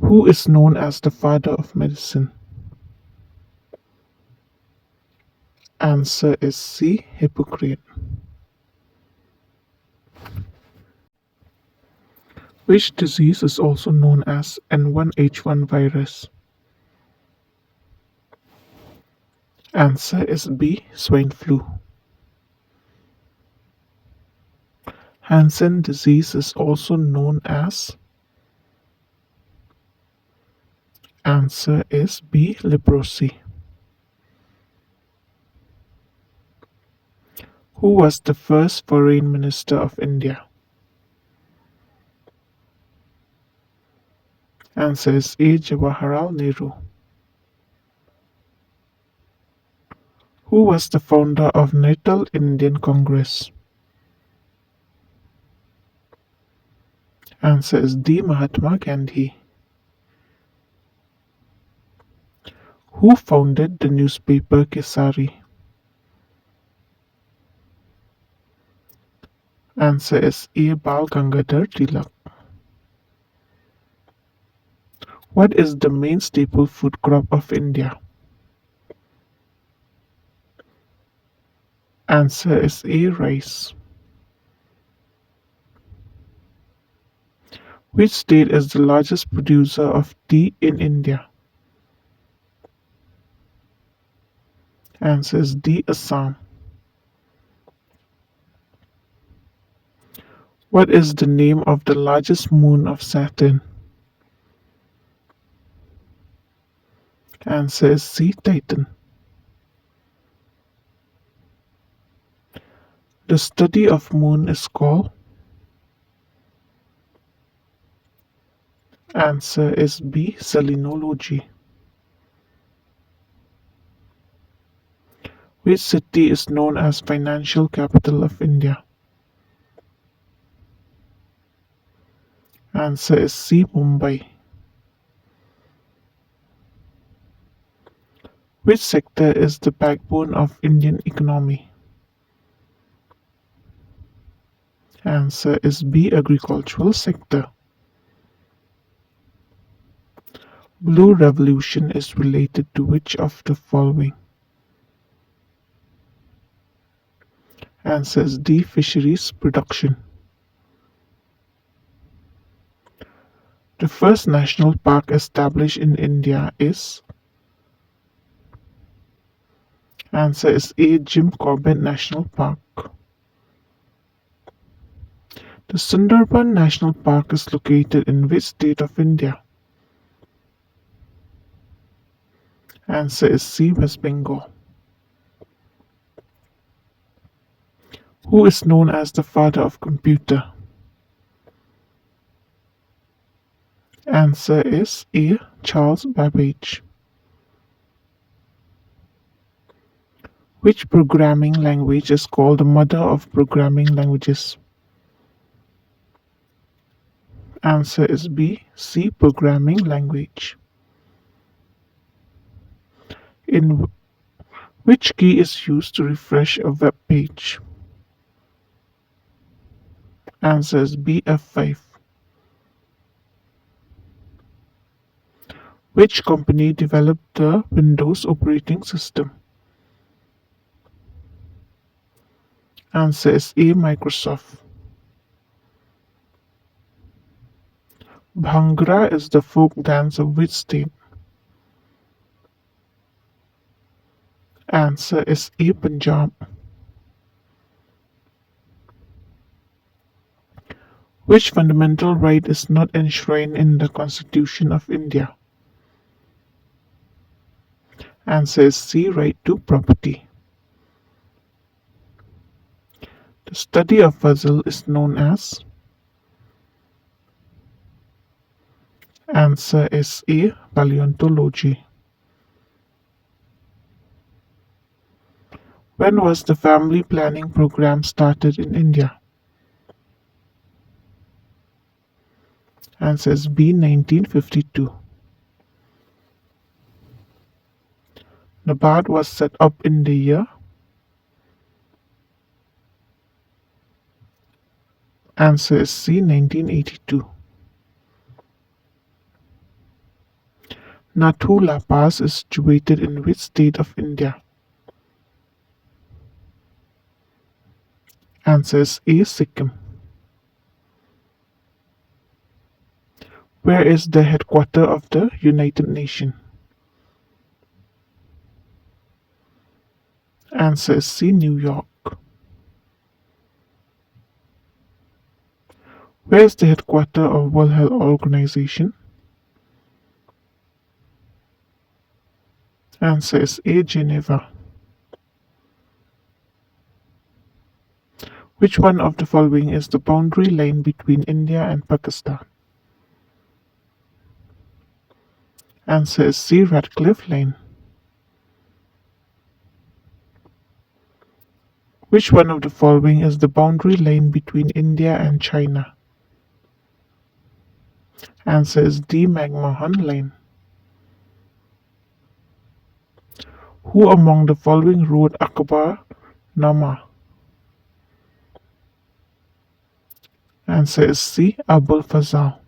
Who is known as the father of medicine? Answer is C. Hippocrates. Which disease is also known as N1H1 virus? Answer is B. Swine flu. Hansen disease is also known as. Answer is B. Leprosy. Who was the first foreign minister of India? Answer is A. Jawaharlal Nehru. Who was the founder of National Indian Congress? Answer is D. Mahatma Gandhi. Who founded the newspaper Kesari? Answer is A. Bal Gangadhar Tilak. What is the main staple food crop of India? Answer is A. Rice. Which state is the largest producer of tea in India? Answer is D. Assam. What is the name of the largest moon of Saturn? Answer is C. Titan. The study of moon is called. Answer is B. Selenology. Which city is known as financial capital of India? Answer is C. Mumbai. Which sector is the backbone of Indian economy? Answer is B. Agricultural sector. Blue revolution is related to which of the following? Answer is D. Fisheries production. The first national park established in India is. Answer is A. Jim Corbett National Park. The Sundarban National Park is located in which state of India? Answer is C. West Bengal. Who is known as the father of computer? Answer is A. Charles Babbage. Which programming language is called the mother of programming languages? Answer is B. C. Programming language. In which key is used to refresh a web page? Answer is B. F5. Which company developed the Windows operating system? Answer is A. Microsoft. Bhangra is the folk dance of which state? Answer is A. Punjab. Which fundamental right is not enshrined in the Constitution of India? Answer is C. Right to property. The study of fossil is known as. Answer is A. Paleontology. When was the family planning program started in India? Answer is B. 1952. NABARD was set up in the year. Answer is C. 1982. Nathula Pass is situated in which state of India? Answer is A. Sikkim. Where is the headquarters of the United Nations? Answer is C. New York. Where is the headquarters of World Health Organization? Answer is A. Geneva. Which one of the following is the boundary line between India and Pakistan? Answer is C. Radcliffe Line. Which one of the following is the boundary line between India and China? Answer is D. McMahon Line. Who among the following wrote Akbar Nama? Answer is C. Abul Fazal.